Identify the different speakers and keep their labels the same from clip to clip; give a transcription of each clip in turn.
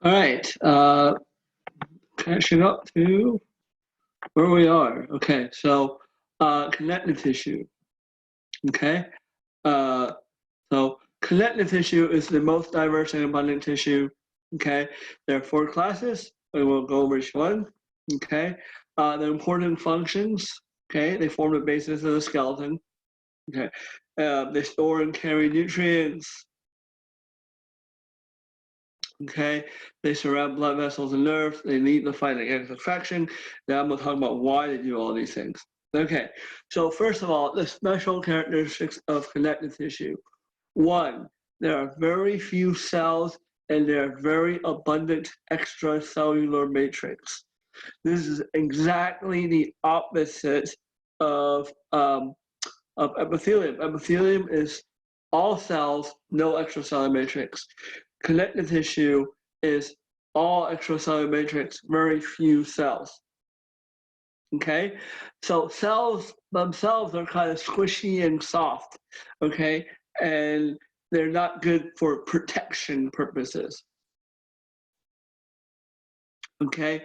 Speaker 1: All right, catching up to where we are. Okay, so connective tissue. Okay, uh, so connective tissue is the most diverse and abundant tissue. Okay, there are four classes. We will go over each one. Okay, the important functions. Okay, they form the basis of the skeleton. Okay, they store and carry nutrients. Okay, they surround blood vessels and nerves. They lead the fight against infection. Now I'm going to talk about why they do all these things. Okay, so first of all, the special characteristics of connective tissue. One, there are very few cells and there are very abundant extracellular matrix. This is exactly the opposite of epithelium. Epithelium is all cells, no extracellular matrix. Connective tissue is all extracellular matrix, very few cells. Okay, so cells themselves are kind of squishy and soft, okay, and they're not good for protection purposes. Okay,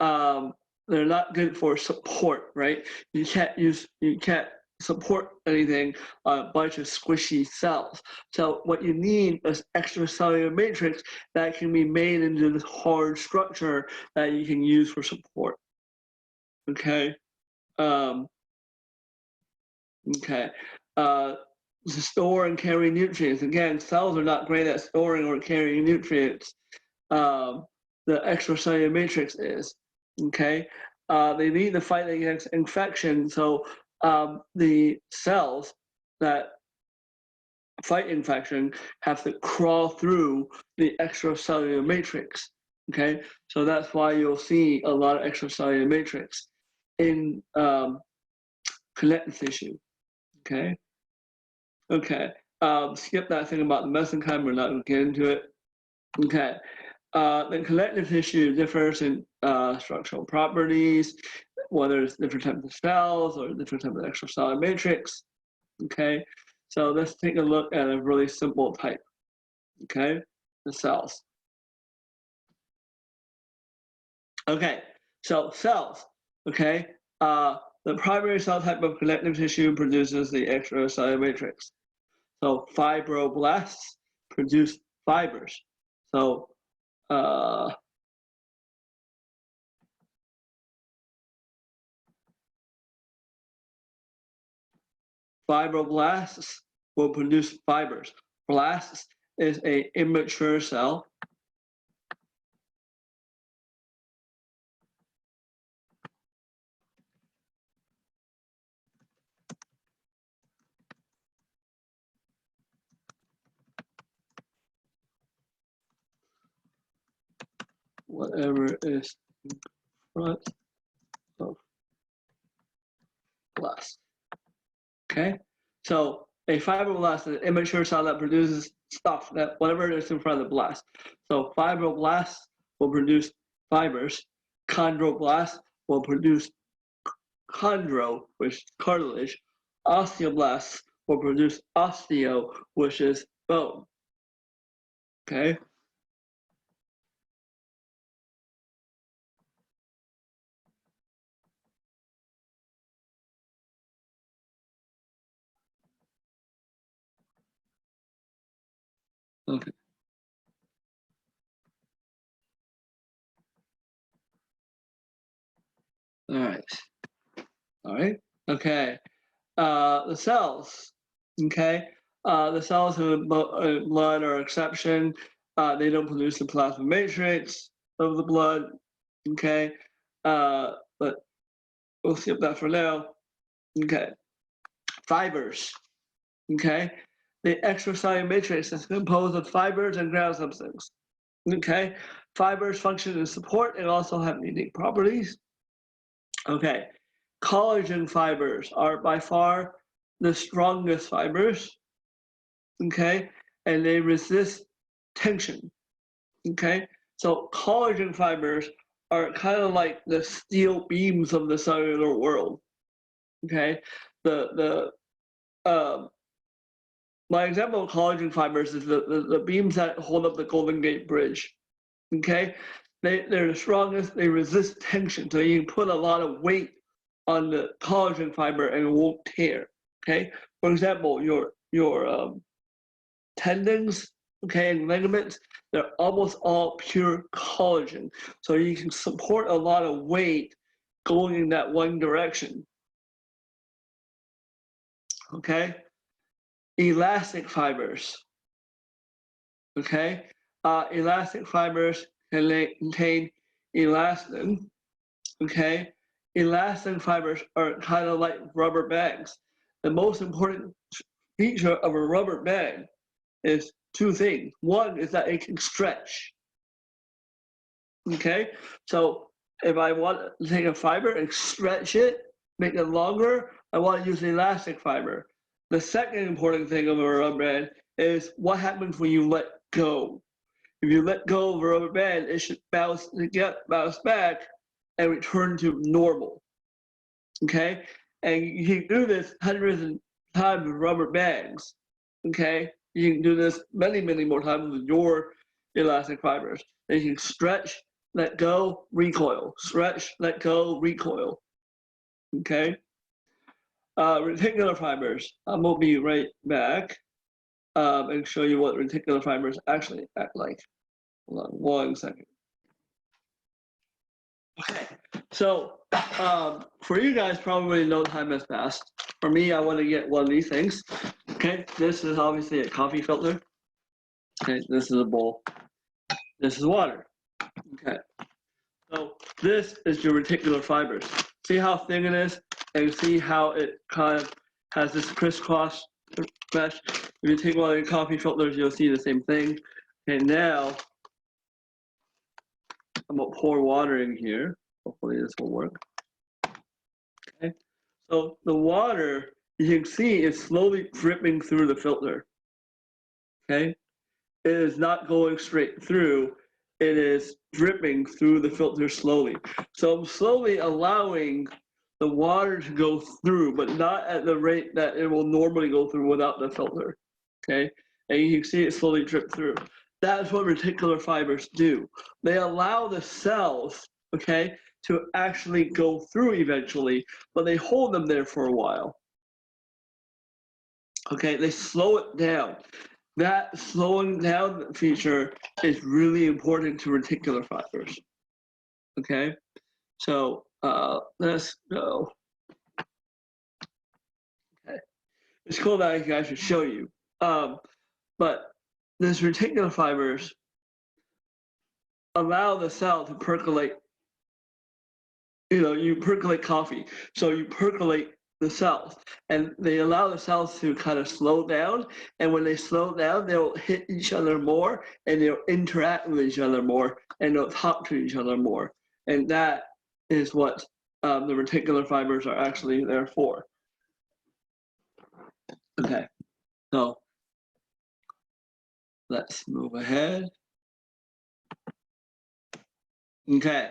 Speaker 1: they're not good for support, right? You can't support anything on a bunch of squishy cells. So what you need is extracellular matrix that can be made into this hard structure that you can use for support. Okay. Okay. To store and carry nutrients. Again, cells are not great at storing or carrying nutrients. The extracellular matrix is. Okay. They need to fight against infection. So the cells that fight infection have to crawl through the extracellular matrix. Okay. So that's why you'll see a lot of extracellular matrix in connective tissue. Okay. Okay. Skip that thing about the mesenchyme. We're not going to get into it. Okay. The connective tissue differs in structural properties, whether it's different types of cells or different types of extracellular matrix. Okay. So let's take a look at a really simple type. Okay. The cells. Okay. So cells. Okay. The primary cell type of connective tissue produces the extracellular matrix. So fibroblasts produce fibers. So fibroblasts will produce fibers. Blast is an immature cell. Whatever is in front of blast. Okay, so a fibroblast is an immature cell that produces stuff that whatever is in front of the blast. So fibroblasts will produce fibers. Chondroblasts will produce chondro, which is cartilage. Osteoblasts will produce osteo, which is bone. Okay. Okay. All right. All right. Okay. The cells. Okay. The cells in the blood are exception. They don't produce the plasma matrix of the blood. Okay. But we'll skip that for now. Okay. Fibers. Okay. The extracellular matrix is composed of fibers and ground substance. Okay. Fibers function as support and also have unique properties. Okay. Collagen fibers are by far the strongest fibers. Okay. And they resist tension. Okay. So collagen fibers are kind of like the steel beams of the cellular world. Okay. My example of collagen fibers is the beams that hold up the Golden Gate Bridge. okay? They're the strongest, they resist tension. So you can put a lot of weight on the collagen fiber and it won't tear, okay? For example, your tendons, okay, and ligaments, they're almost all pure collagen. So you can support a lot of weight going in that one direction, okay? Elastic fibers, okay? Elastic fibers contain elastin, okay? Elastin fibers are kind of like rubber bands. The most important feature of a rubber band is two things. One is that it can stretch, okay? So if I want to take a fiber and stretch it, make it longer, I want to use elastic fiber. The second important thing of a rubber band is what happens when you let go. If you let go of a rubber band, it should bounce back and return to normal, okay? And you can do this hundreds of times with rubber bands, okay? You can do this many, many more times with your elastic fibers. And you can stretch, let go, recoil, stretch, let go, recoil, okay? Reticular fibers, I'm gonna be right back and show you what reticular fibers actually act like. Hold on 1 second. Okay, so for you guys, probably no time has passed. For me, I want to get one of these things. Okay, this is obviously a coffee filter. Okay, this is a bowl. This is water. Okay, so this is your reticular fibers. See how thin it is, and see how it kind of has this crisscross mesh. If you take one of your coffee filters, you'll see the same thing. Okay, now I'm gonna pour water in here. Hopefully this will work. Okay, so the water, you can see, is slowly dripping through the filter. Okay, it is not going straight through. It is dripping through the filter slowly. So I'm slowly allowing the water to go through, but not at the rate that it will normally go through without the filter. Okay, and you can see it slowly drip through. That's what reticular fibers do. They allow the cells, okay, to actually go through eventually, but they hold them there for a while. Okay, they slow it down. That slowing down feature is really important to reticular fibers. Okay, so let's go. Okay, it's cool that I can actually show you. But this reticular fibers allow the cell to percolate. You know, you percolate coffee, so you percolate the cells, and they allow the cells to kind of slow down. And when they slow down, they'll hit each other more, and they'll interact with each other more, and they'll talk to each other more. And that is what the reticular fibers are actually there for. Okay, so let's move ahead. Okay,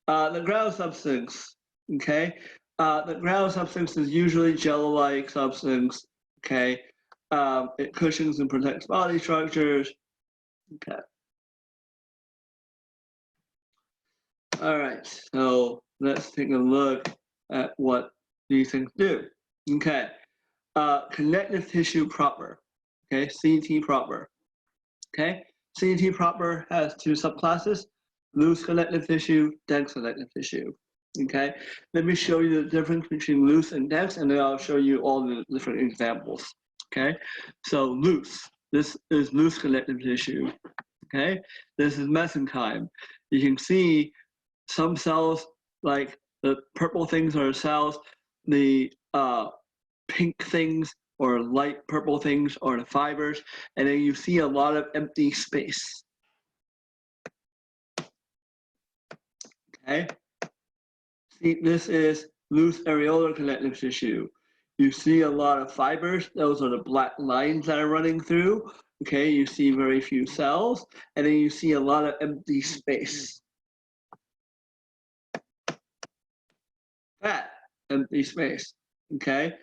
Speaker 1: the ground substance. Okay, the ground substance is usually gel-like substance. Okay, it cushions and protects body structures. Okay. All right, so let's take a look at what these things do. Okay, connective tissue proper. Okay, CT proper. Okay, CT proper has two subclasses: loose connective tissue, dense connective tissue. Okay, let me show you the difference between loose and dense, and then I'll show you all the different examples. Okay, so loose. This is loose connective tissue. Okay, this is mesenchyme. You can see some cells, like the purple things are cells, the pink things or light purple things are the fibers, and then you see a lot of empty space. Okay, see, this is loose areolar connective tissue. You see a lot of fibers, those are the black lines that are running through. Okay, you see very few cells, and then you see a lot of empty space. That empty space. Okay,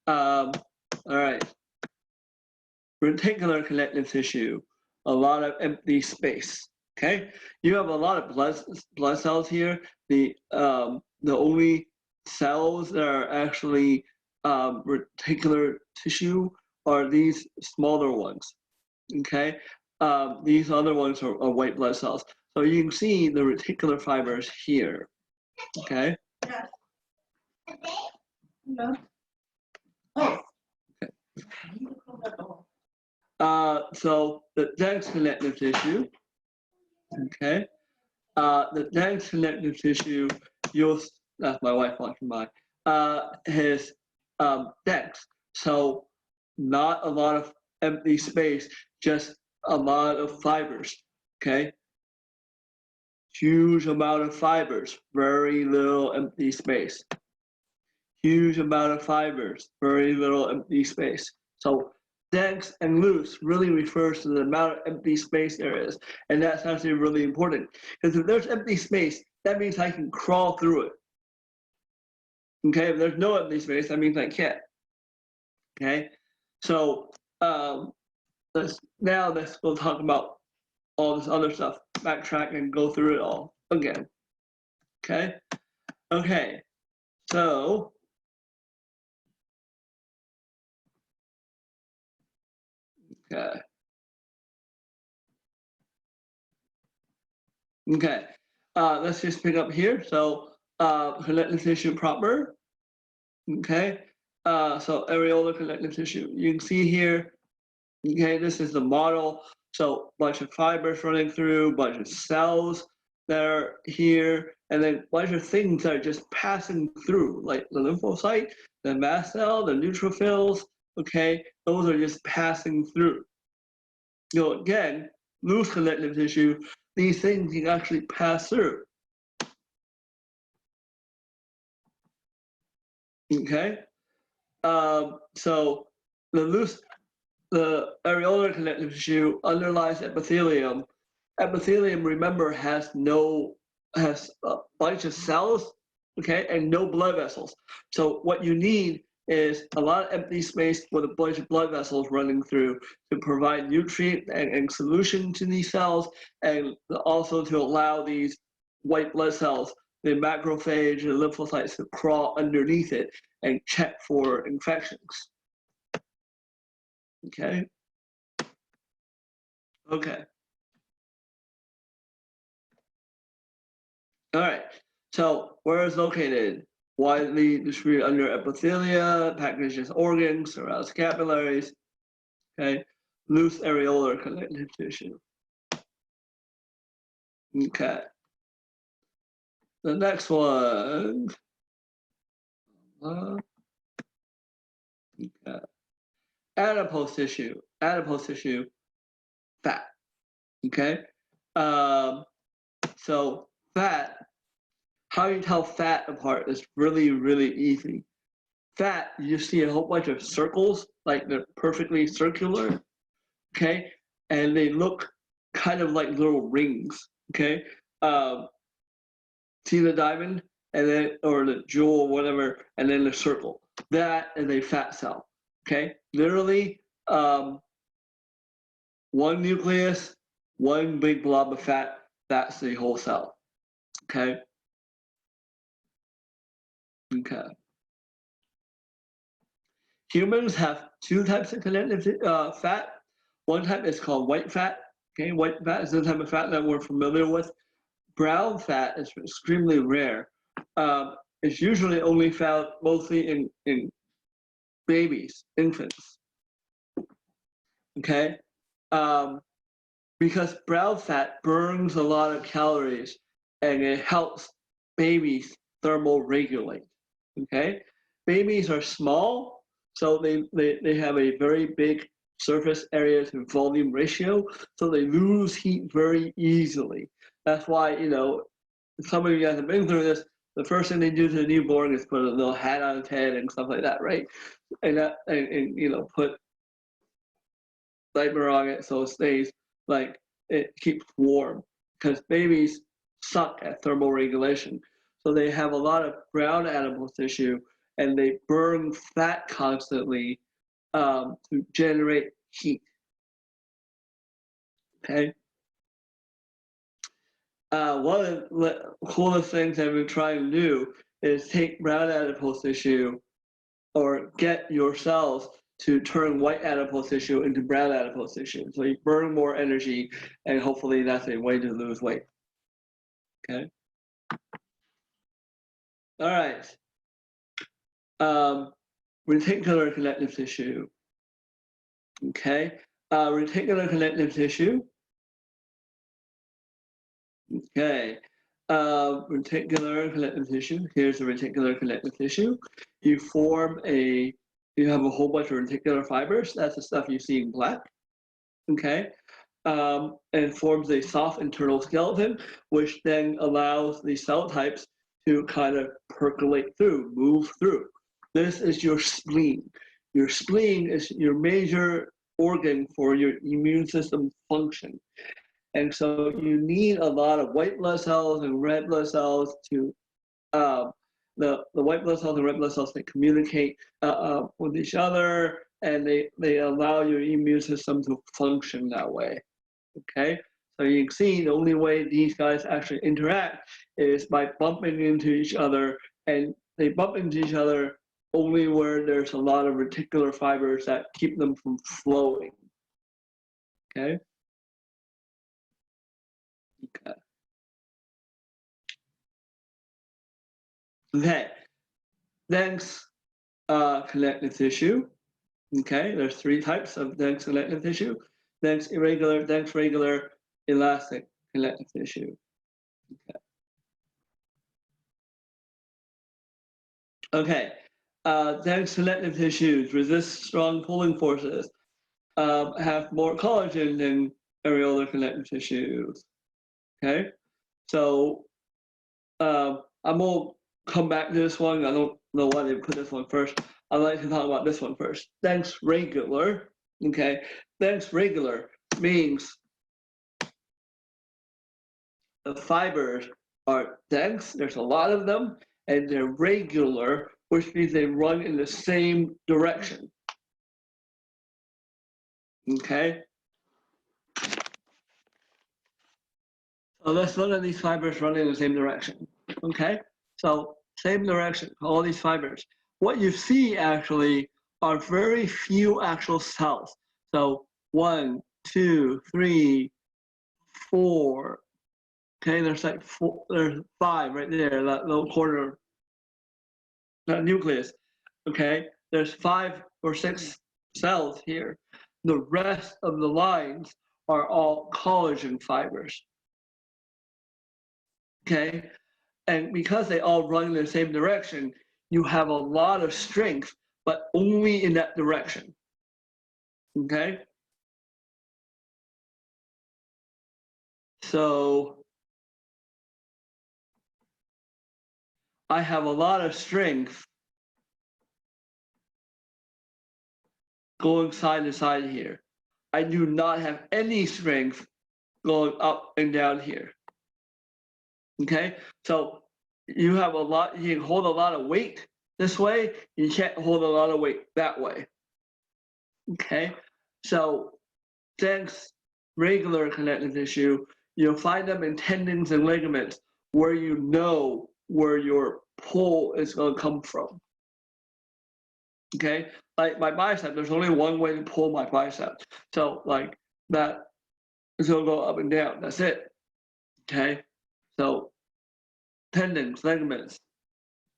Speaker 1: all right. Reticular connective tissue, a lot of empty space. Okay, you have a lot of blood cells here. The only cells that are actually reticular tissue are these smaller ones. Okay, these other ones are white blood cells. So you can see the reticular fibers here. Okay.
Speaker 2: No. Oh.
Speaker 1: Okay. So the dense connective tissue. Okay. The dense connective tissue, that's my wife watching mine, is dense. So not a lot of empty space, just a lot of fibers, okay? Huge amount of fibers, very little empty space. Huge amount of fibers, very little empty space. So dense and loose really refers to the amount of empty space there is. And that's actually really important. Because if there's empty space, that means I can crawl through it. Okay, if there's no empty space, that means I can't. Okay, so let's go talk about all this other stuff, backtrack and go through it all again. Okay, so let's just pick up here. So connective tissue proper. Okay, so areolar connective tissue. You can see here. Okay, this is the model. So bunch of fibers running through, bunch of cells that are here, and then bunch of things that are just passing through, like the lymphocyte, the mast cell, the neutrophils. Okay, those are just passing through. You know, again, loose connective tissue, these things can actually pass through. Okay, so the areolar connective tissue underlies epithelium. Epithelium, remember, has a bunch of cells, okay, and no blood vessels. So what you need is a lot of empty space with a bunch of blood vessels running through to provide nutrient and solution to these cells, and also to allow these white blood cells, the macrophage and lymphocytes, to crawl underneath it and check for infections. Okay. Okay. All right. So where is located? Widely distributed under epithelia, packaged as organs, surrounds capillaries. Okay. Loose areolar connective tissue. Okay. The next one. Okay. Adipose tissue. Adipose tissue. Fat. Okay. So fat. How you tell fat apart is really, really easy. Fat, you see a whole bunch of circles, like they're perfectly circular, okay? And they look kind of like little rings, okay? See the diamond, and then, or the jewel, whatever, and then the circle. That is a fat cell, okay? Literally, one nucleus, one big blob of fat, that's the whole cell, okay? Okay. Humans have two types of connective fat. One type is called white fat. Okay, white fat is the type of fat that we're familiar with. Brown fat is extremely rare. It's usually only found mostly in babies, infants. Okay, because brown fat burns a lot of calories and it helps babies thermoregulate. Okay, babies are small, so they have a very big surface area to volume ratio, so they lose heat very easily. That's why, you know, some of you guys have been through this. The first thing they do to the newborn is put a little hat on its head and stuff like that, right? And you know, put diaper on it so it stays like it keeps warm, because babies suck at thermal regulation. So they have a lot of brown adipose tissue and they burn fat constantly to generate heat. Okay. One of the coolest things I've been trying to do is take brown adipose tissue or get your cells to turn white adipose tissue into brown adipose tissue. So you burn more energy, and hopefully that's a way to lose weight. Okay. All right. Reticular connective tissue. Okay. Reticular connective tissue. Okay. Reticular connective tissue. Here's the reticular connective tissue. You have a whole bunch of reticular fibers. That's the stuff you see in black. Okay. And forms a soft internal skeleton, which then allows the cell types to kind of percolate through, move through. This is your spleen. Your spleen is your major organ for your immune system function. And so you need a lot of white blood cells and red blood cells to, the white blood cells and red blood cells, they communicate with each other, and they allow your immune system to function that way. Okay, so you can see the only way these guys actually interact is by bumping into each other, and they bump into each other only where there's a lot of reticular fibers that keep them from flowing. Okay. Okay. Okay. Dense connective tissue. Okay, there's three types of dense connective tissue: dense irregular, dense regular, elastic connective tissue. Okay, dense connective tissues resist strong pulling forces, have more collagen than areolar connective tissues. Okay, so I'm gonna come back to this one. I don't know why they put this one first. I'd like to talk about this one first. Dense regular. Okay, dense regular means the fibers are dense, there's a lot of them, and they're regular, which means they run in the same direction. Okay? So let's look at these fibers running in the same direction. Okay? So same direction, all these fibers. What you see actually are very few actual cells. So 1, 2, 3, 4. Okay, there's like there's 5 right there, that little corner, that nucleus. Okay, there's 5 or 6 cells here. The rest of the lines are all collagen fibers. Okay, and because they all run in the same direction, you have a lot of strength, but only in that direction. Okay, so I have a lot of strength going side to side here. I do not have any strength going up and down here. Okay, so you have a lot, you can hold a lot of weight this way, you can't hold a lot of weight that way. Okay, so dense regular connective tissue, you'll find them in tendons and ligaments where you know where your pull is going to come from. Okay, like my bicep, there's only one way to pull my bicep. So like that is going to go up and down, that's it. Okay, so tendons, ligaments,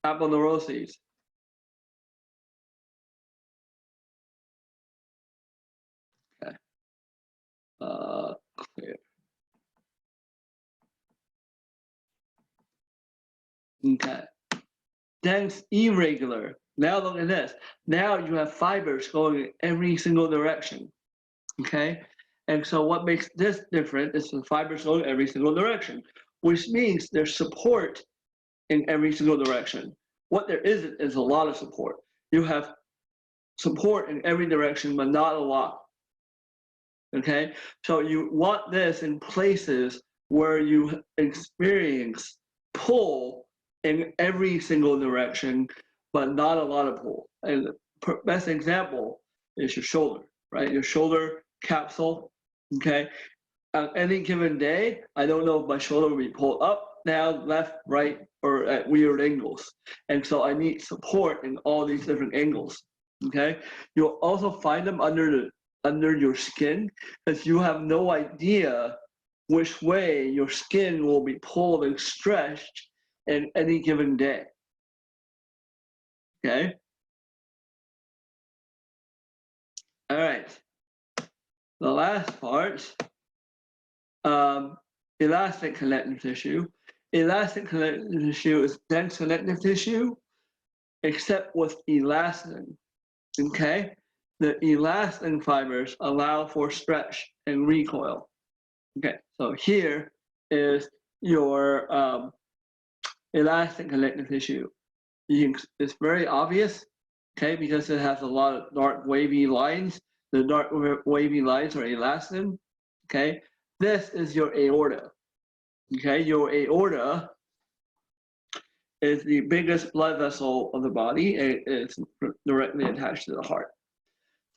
Speaker 1: aponeuroses. Okay, clear. Okay, dense irregular. Now look at this. Now you have fibers going in every single direction. Okay, and so what makes this different is the fibers go in every single direction, which means there's support in every single direction. What there isn't is a lot of support. You have support in every direction, but not a lot. Okay, so you want this in places where you experience pull in every single direction, but not a lot of pull. And the best example is your shoulder, right? Your shoulder capsule, okay? on any given day, I don't know if my shoulder will be pulled up, down, left, right, or at weird angles. And so I need support in all these different angles. Okay. You'll also find them under your skin, because you have no idea which way your skin will be pulled and stretched in any given day. Okay. All right. The last part, elastic connective tissue. Elastic connective tissue is dense connective tissue, except with elastin. Okay. The elastin fibers allow for stretch and recoil. Okay, so here is your elastic connective tissue. It's very obvious, okay, because it has a lot of dark wavy lines. The dark wavy lines are elastin. Okay, this is your aorta. Okay, your aorta is the biggest blood vessel of the body, and it's directly attached to the heart.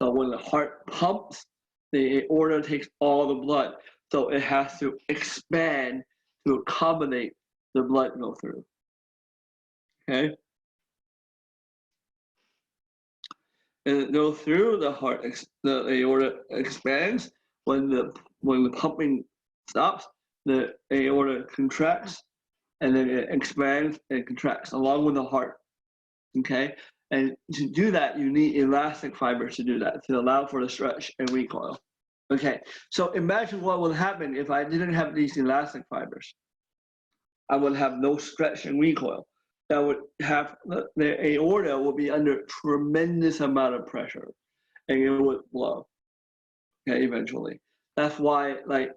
Speaker 1: So when the heart pumps, the aorta takes all the blood. So it has to expand to accommodate the blood go through. Okay. And it goes through the heart, the aorta expands. When the pumping stops, the aorta contracts, and then it expands and contracts along with the heart. Okay. And to do that, you need elastic fibers to do that, to allow for the stretch and recoil. Okay, so imagine what would happen if I didn't have these elastic fibers. I would have no stretch and recoil. That would have the aorta will be under tremendous amount of pressure, and it would blow. Okay, eventually. That's why, like,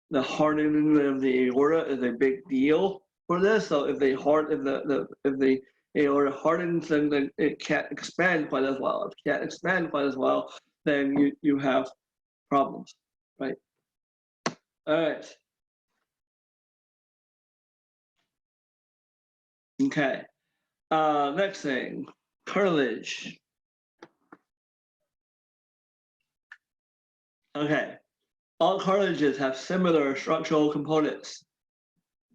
Speaker 1: the hardening of the aorta is a big deal for this. So if the aorta hardens, then it can't expand quite as well. If it can't expand quite as well, then you have problems, right? All right. Okay. Next thing, cartilage. Okay. All cartilages have similar structural components.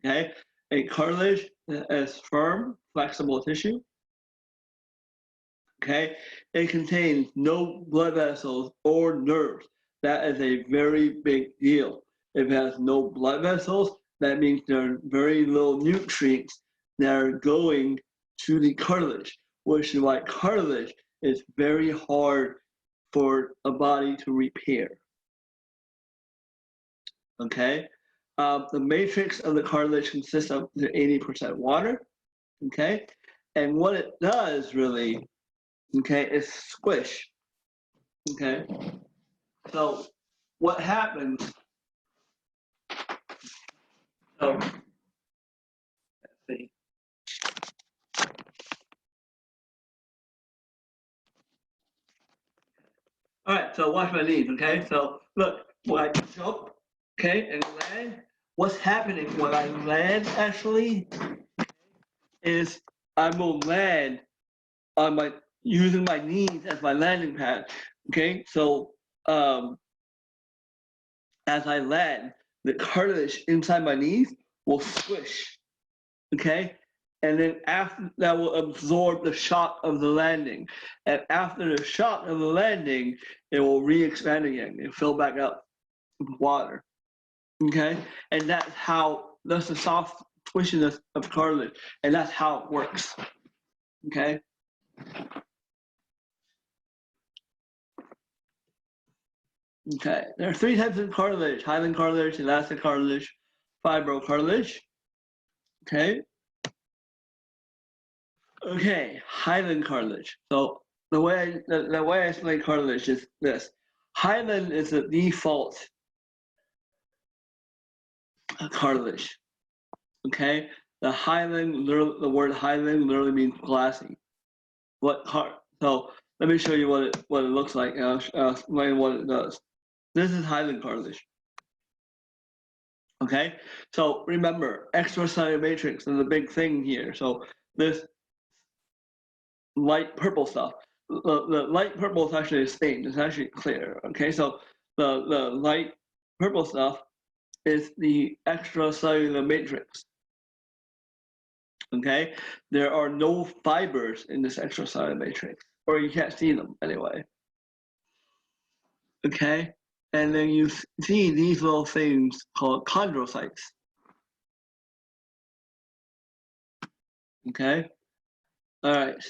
Speaker 1: Okay. A cartilage is firm, flexible tissue. Okay. It contains no blood vessels or nerves. That is a very big deal. If it has no blood vessels, that means there are very little nutrients that are going to the cartilage, which is why cartilage is very hard for a body to repair. Okay, the matrix of the cartilage consists of 80% water. Okay, and what it does really, okay, is squish. Okay, so what happens? So let's see. All right, so watch my knees, okay? So look, when I jump, okay, and land, what's happening when I land actually is I will land on using my knees as my landing pad, okay? So as I land, the cartilage inside my knees will squish, okay? And then after that will absorb the shock of the landing. And after the shock of the landing, it will re-expand again and fill back up with water. Okay? And that's the soft squishiness of cartilage. And that's how it works. Okay? Okay. There are 3 types of cartilage: hyaline cartilage, elastic cartilage, fibrocartilage. Okay? Okay, hyaline cartilage. So the way I explain cartilage is this: hyaline is the default cartilage. Okay, the word hyaline literally means glassy. So let me show you what it looks like, and I'll explain what it does. This is hyaline cartilage. Okay, so remember, extracellular matrix is the big thing here. So this light purple stuff. The light purple is actually a stain. It's actually clear. Okay, so the light purple stuff is the extracellular matrix. Okay, there are no fibers in this extracellular matrix, or you can't see them anyway. Okay, and then you see these little things called chondrocytes. Okay, all right.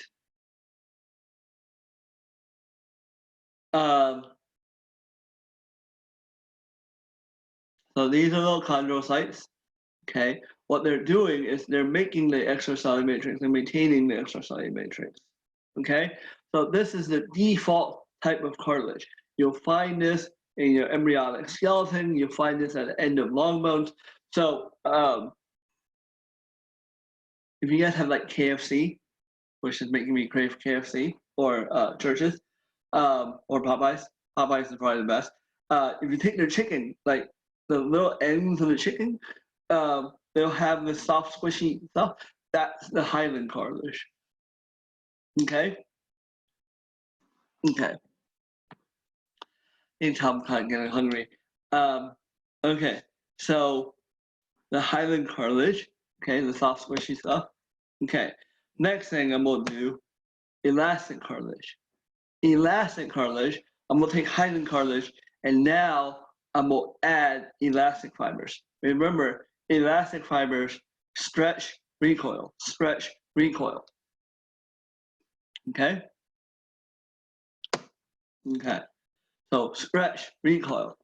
Speaker 1: So these are little chondrocytes. Okay, what they're doing is they're making the extracellular matrix and maintaining the extracellular matrix. Okay, so this is the default type of cartilage. You'll find this in your embryonic skeleton. You'll find this at the end of long bones. So if you guys have like KFC, which is making me crave KFC, or churches, or Popeyes. Popeyes is probably the best. If you take their chicken, like the little ends of the chicken, they'll have this soft, squishy stuff. That's the hyaline cartilage. Okay. Okay. I'm kind of getting hungry. Okay. So the hyaline cartilage. Okay, the soft, squishy stuff. Okay. Next thing I'm gonna do, elastic cartilage. Elastic cartilage. I'm gonna take hyaline cartilage, and now I'm gonna add elastic fibers. Remember, elastic fibers stretch, recoil, stretch, recoil. Okay? Okay. So stretch, recoil.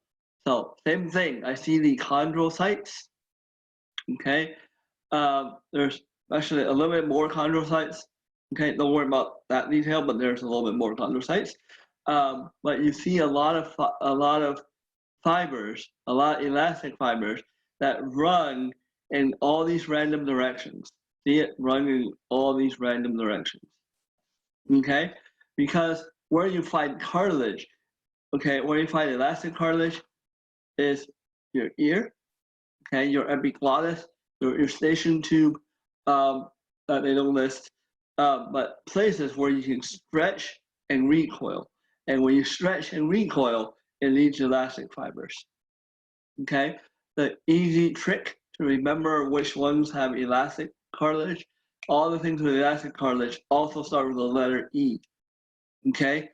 Speaker 1: So same thing. I see the chondrocytes. Okay. There's actually a little bit more chondrocytes. Okay, don't worry about that detail, but there's a little bit more chondrocytes. But you see a lot of fibers, a lot of elastic fibers that run in all these random directions. See it running in all these random directions. Okay, because where you find cartilage, okay, where you find elastic cartilage is your ear, okay, your epiglottis, your eustachian tube, that they don't list, but places where you can stretch and recoil. And when you stretch and recoil, it leads to elastic fibers. Okay, the easy trick to remember which ones have elastic cartilage, all the things with elastic cartilage also start with the letter E. Okay,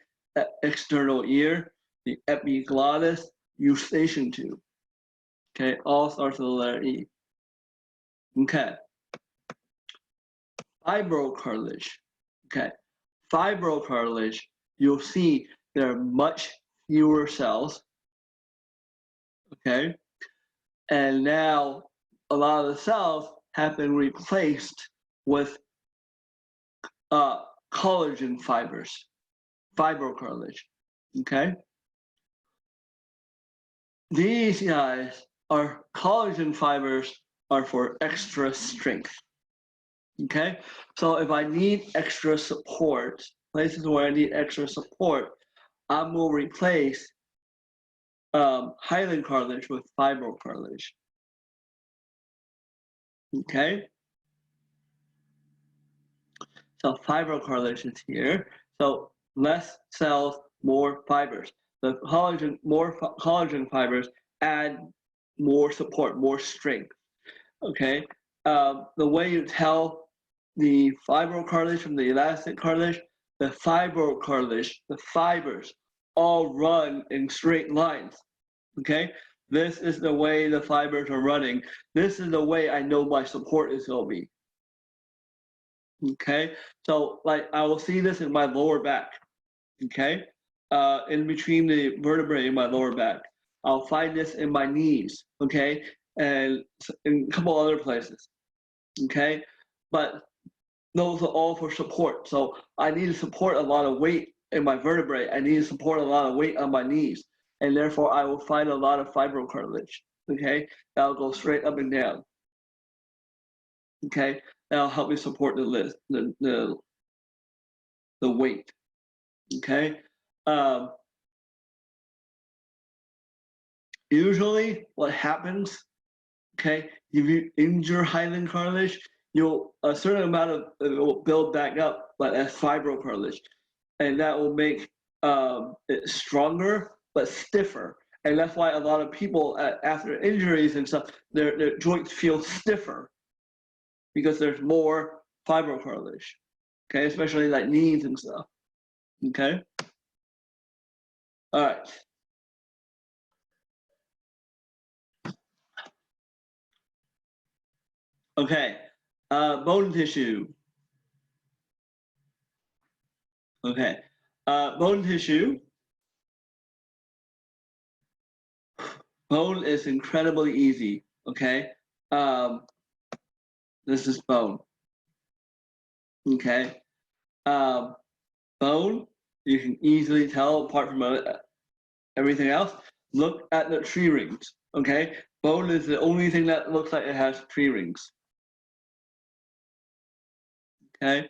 Speaker 1: external ear, the epiglottis, eustachian tube. Okay, all starts with the letter E. Okay, fibrocartilage. Okay, fibrocartilage, you'll see there are much fewer cells. Okay, and now a lot of the cells have been replaced with collagen fibers, fibrocartilage. Okay, these guys are collagen fibers are for extra strength. Okay, so if I need extra support, places where I need extra support, I'm going to replace hyaline cartilage with fibrocartilage. Okay, so fibrocartilage is here. So less cells, more fibers. The more collagen fibers add more support, more strength. Okay, the way you tell the fibrocartilage from the elastic cartilage, the fibrocartilage, the fibers all run in straight lines. Okay, this is the way the fibers are running. This is the way I know my support is going to be. Okay, so like I will see this in my lower back. Okay, in between the vertebrae in my lower back. I'll find this in my knees. Okay, and in a couple other places. Okay, but those are all for support. So I need to support a lot of weight in my vertebrae. I need to support a lot of weight on my knees. And therefore I will find a lot of fibrocartilage. Okay, that'll go straight up and down. Okay, that'll help me support the weight. Okay. Usually what happens, okay, if you injure hyaline cartilage, a certain amount of it will build back up, but as fibrocartilage, and that will make it stronger but stiffer. And that's why a lot of people after injuries and stuff, their joints feel stiffer because there's more fibrocartilage, okay, especially like knees and stuff, okay? All right. Okay, bone tissue. Okay, bone tissue. Bone is incredibly easy, okay? This is bone, okay? Bone, you can easily tell apart from everything else. Look at the tree rings, okay? Bone is the only thing that looks like it has tree rings, okay?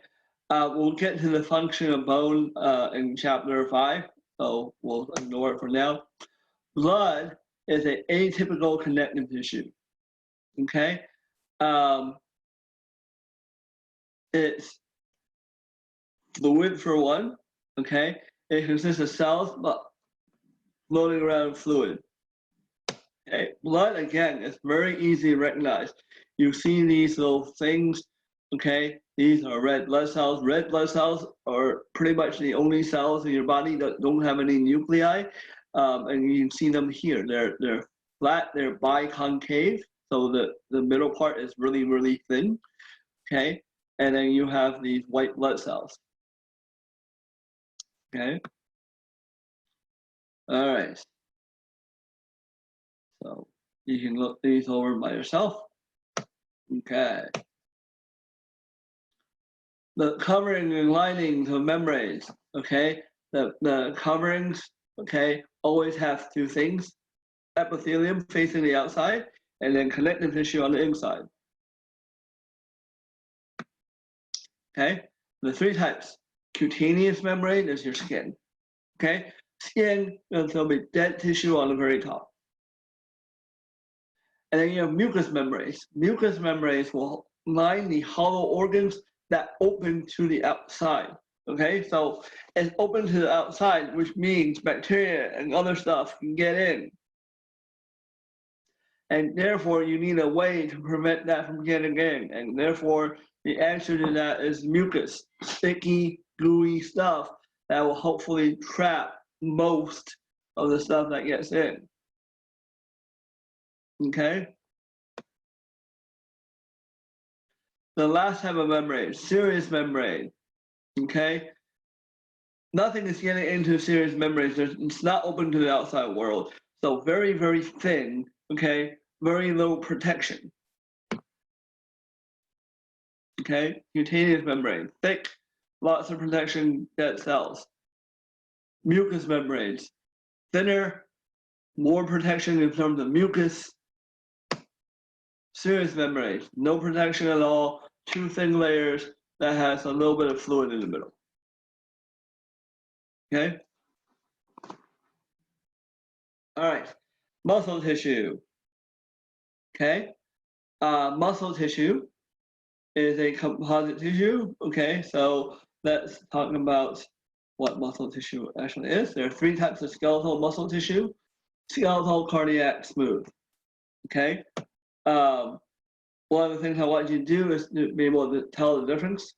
Speaker 1: We'll get to the function of bone in chapter 5, so we'll ignore it for now. Blood is an atypical connective tissue, okay? It's fluid for one, okay? It consists of cells floating around fluid. Okay, blood again is very easy to recognize. You see these little things, okay? These are red blood cells. Red blood cells are pretty much the only cells in your body that don't have any nuclei, and you can see them here. They're flat. They're biconcave, so the middle part is really thin, okay? And then you have these white blood cells. Okay. All right. So you can look these over by yourself. Okay. The covering and linings of membranes. Okay. The coverings. Okay. Always have two things: epithelium facing the outside, and then connective tissue on the inside. Okay. The three types. Cutaneous membrane is your skin. Okay. Skin, there'll be dead tissue on the very top. And then you have mucous membranes. Mucous membranes will line the hollow organs that open to the outside. Okay, so it's open to the outside, which means bacteria and other stuff can get in. And therefore, you need a way to prevent that from getting in. And therefore, the answer to that is mucus, sticky, gooey stuff that will hopefully trap most of the stuff that gets in. Okay? The last type of membrane, serous membrane, okay? Nothing is getting into serous membranes. It's not open to the outside world. So very thin, okay? Very little protection. Okay, cutaneous membrane, thick, lots of protection, dead cells. Mucous membranes, thinner, more protection in terms of mucus. Serous membranes, no protection at all, two thin layers that has a little bit of fluid in the middle. Okay. All right. Muscle tissue. Okay. Muscle tissue is a composite tissue. Okay. So let's talk about what muscle tissue actually is. There are three types of skeletal muscle tissue: skeletal, cardiac, smooth. Okay. One of the things I want you to do is to be able to tell the difference.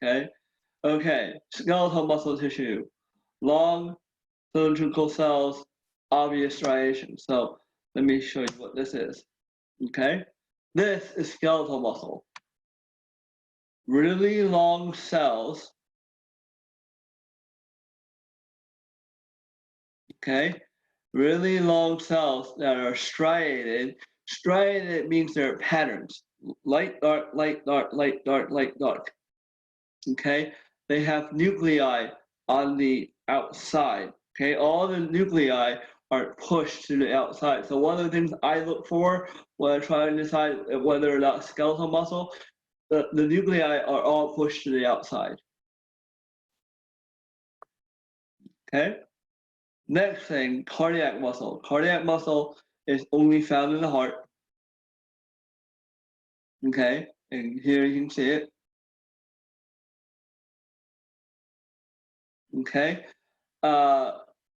Speaker 1: Okay. Okay. Skeletal muscle tissue, long cylindrical cells, obvious striations. So let me show you what this is. Okay. This is skeletal muscle. Really long cells. Okay. Really long cells that are striated. Striated means there are patterns. Light, dark, light, dark, light, dark, light, dark. Okay. They have nuclei on the outside. Okay. All the nuclei are pushed to the outside. So one of the things I look for when I try to decide whether or not skeletal muscle, the nuclei are all pushed to the outside. Okay. Next thing, cardiac muscle. Cardiac muscle is only found in the heart. Okay, and here you can see it. Okay,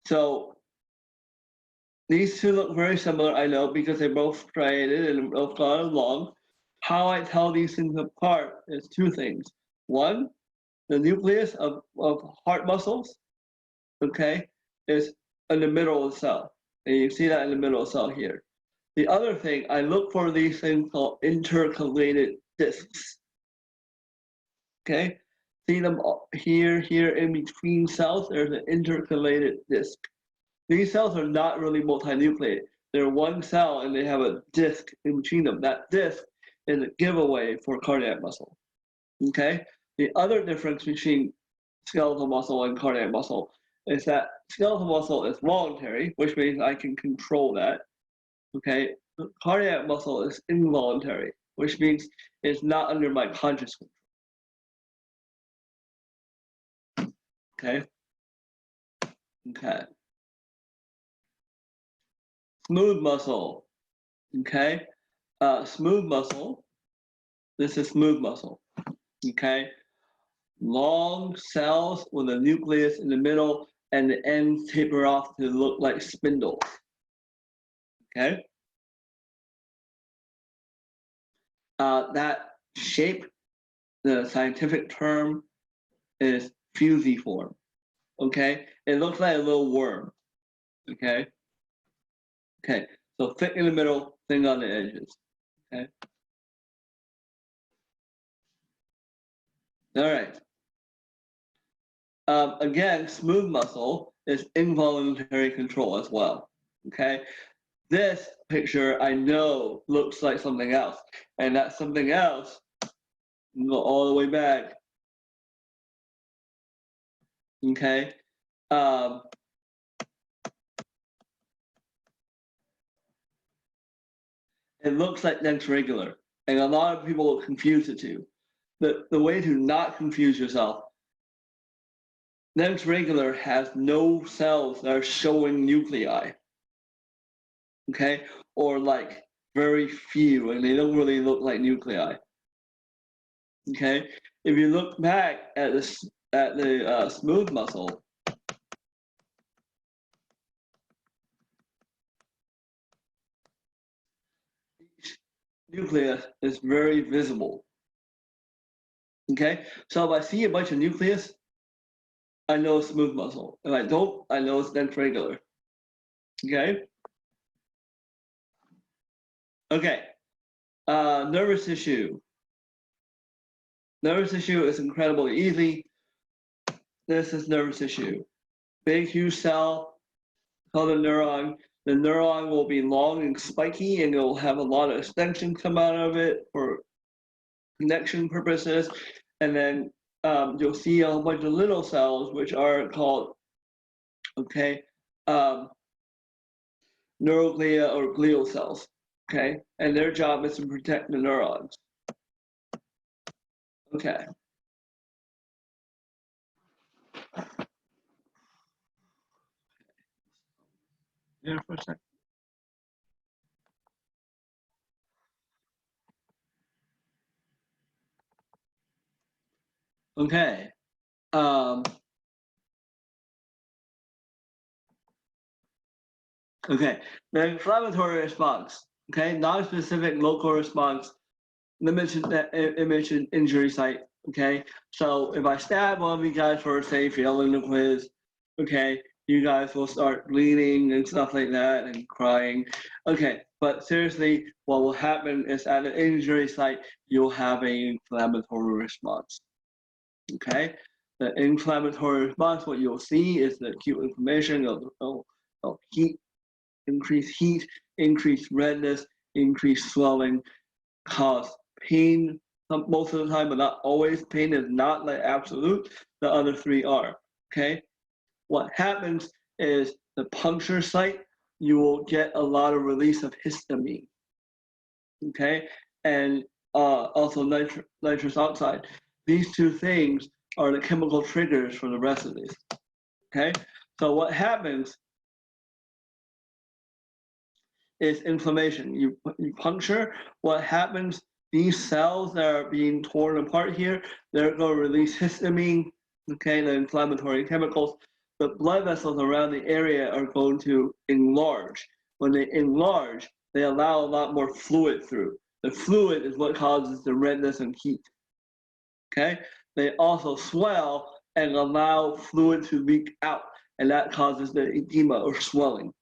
Speaker 1: so These two look very similar, I know, because they're both striated and both gone long. How I tell these things apart is two things. One, the nucleus of heart muscles, okay, is in the middle of the cell. And you see that in the middle of the cell here. The other thing, I look for these things called intercalated discs. Okay, see them here in between cells, there's an intercalated disc. These cells are not really multinucleated. They're one cell and they have a disc in between them. That disc is a giveaway for cardiac muscle. Okay, the other difference between skeletal muscle and cardiac muscle is that skeletal muscle is voluntary, which means I can control that. Okay, cardiac muscle is involuntary, which means it's not under my conscious control. Okay. Okay. Smooth muscle. Okay. Smooth muscle. This is smooth muscle. Okay. Long cells with a nucleus in the middle and the ends taper off to look like spindles. Okay. That shape, the scientific term is fusiform. Okay. It looks like a little worm. Okay. Okay. So thick in the middle, thin on the edges. Okay. All right. Again, smooth muscle is involuntary control as well. Okay. This picture I know looks like something else, and that something else go all the way back. Okay. It looks like next regular, and a lot of people will confuse the two. The way to not confuse yourself, next regular has no cells that are showing nuclei. Okay, or like very few, and they don't really look like nuclei. Okay, if you look back at the smooth muscle, each nucleus is very visible. Okay, so if I see a bunch of nucleus, I know it's smooth muscle. If I don't, I know it's dense regular. Okay. Okay. Nervous tissue. Nervous tissue is incredibly easy. This is nervous tissue. Big, huge cell called a neuron. The neuron will be long and spiky, and it'll have a lot of extension come out of it for connection purposes. And then you'll see a whole bunch of little cells, which are called, okay, neuroglia or glial cells. Okay, and their job is to protect the neurons. Okay. There for a second. Okay. Okay. The inflammatory response. Okay, non-specific local response. Limits that image and injury site. Okay, so if I stab one of you guys for say failing the quiz, okay, you guys will start bleeding and stuff like that and crying. Okay, but seriously, what will happen is at an injury site, you'll have an inflammatory response. Okay, the inflammatory response, what you'll see is the acute inflammation of heat, increased redness, increased swelling, cause pain most of the time, but not always. Pain is not like absolute. The other three are. Okay. What happens is the puncture site, you will get a lot of release of histamine. Okay, and also nitrous oxide. These two things are the chemical triggers for the rest of these. Okay, so what happens is inflammation. You puncture. What happens? These cells that are being torn apart here, they're going to release histamine, okay, the inflammatory chemicals. The blood vessels around the area are going to enlarge. when they enlarge, they allow a lot more fluid through. The fluid is what causes the redness and heat. Okay? They also swell and allow fluid to leak out, and that causes the edema or swelling.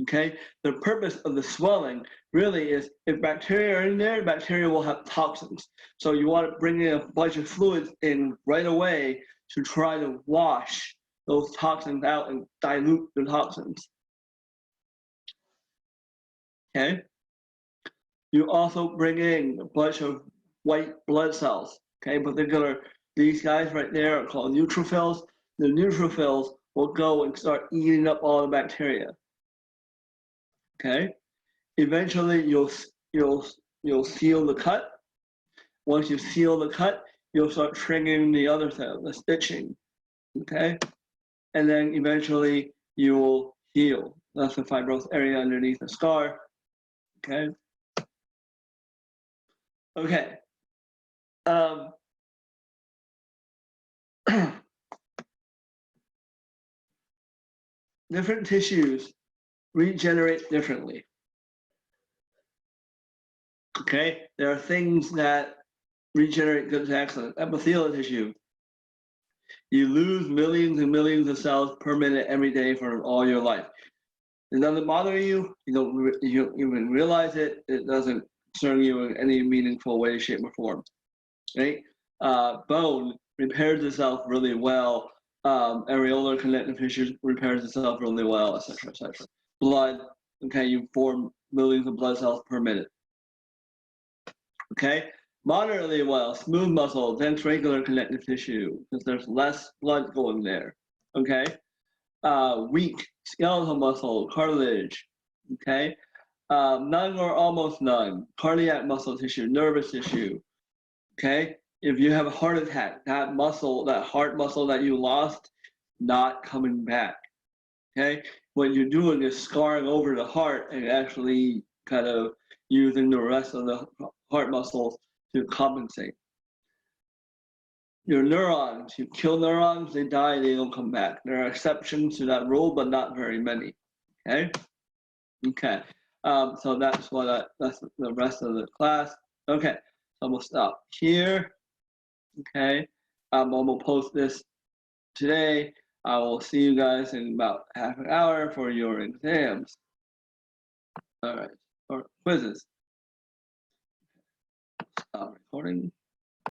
Speaker 1: Okay? The purpose of the swelling really is if bacteria are in there, bacteria will have toxins. So you want to bring in a bunch of fluids in right away to try to wash those toxins out and dilute the toxins. Okay? You also bring in a bunch of white blood cells. Okay, particular, these guys right there are called neutrophils. The neutrophils will go and start eating up all the bacteria. Okay, eventually you'll seal the cut. Once you seal the cut, you'll start triggering the other cell, the stitching. Okay, and then eventually you will heal. That's the fibrous area underneath the scar. Okay. Okay. Different tissues regenerate differently. Okay, there are things that regenerate good to excellent. Epithelial tissue. You lose millions and millions of cells per minute every day for all your life. It doesn't bother you. You don't even realize it. It doesn't concern you in any meaningful way, shape, or form. Right? Bone repairs itself really well. Areolar connective tissue repairs itself really well, etc., etc. Blood. Okay, you form millions of blood cells per minute. Okay, moderately well, smooth muscle, dense regular connective tissue, because there's less blood going there. Okay, weak skeletal muscle, cartilage. Okay, none or almost none, cardiac muscle tissue, nervous tissue. Okay, if you have a heart attack, that muscle, that heart muscle that you lost, not coming back. Okay, what you're doing is scarring over the heart and actually kind of using the rest of the heart muscles to compensate. Your neurons, you kill neurons, they die, they don't come back. There are exceptions to that rule, but not very many. Okay? Okay. So that's that's the rest of the class. Okay, so we'll stop here. Okay. I'm gonna post this today. I will see you guys in about half an hour for your exams. All right, or quizzes. Stop recording.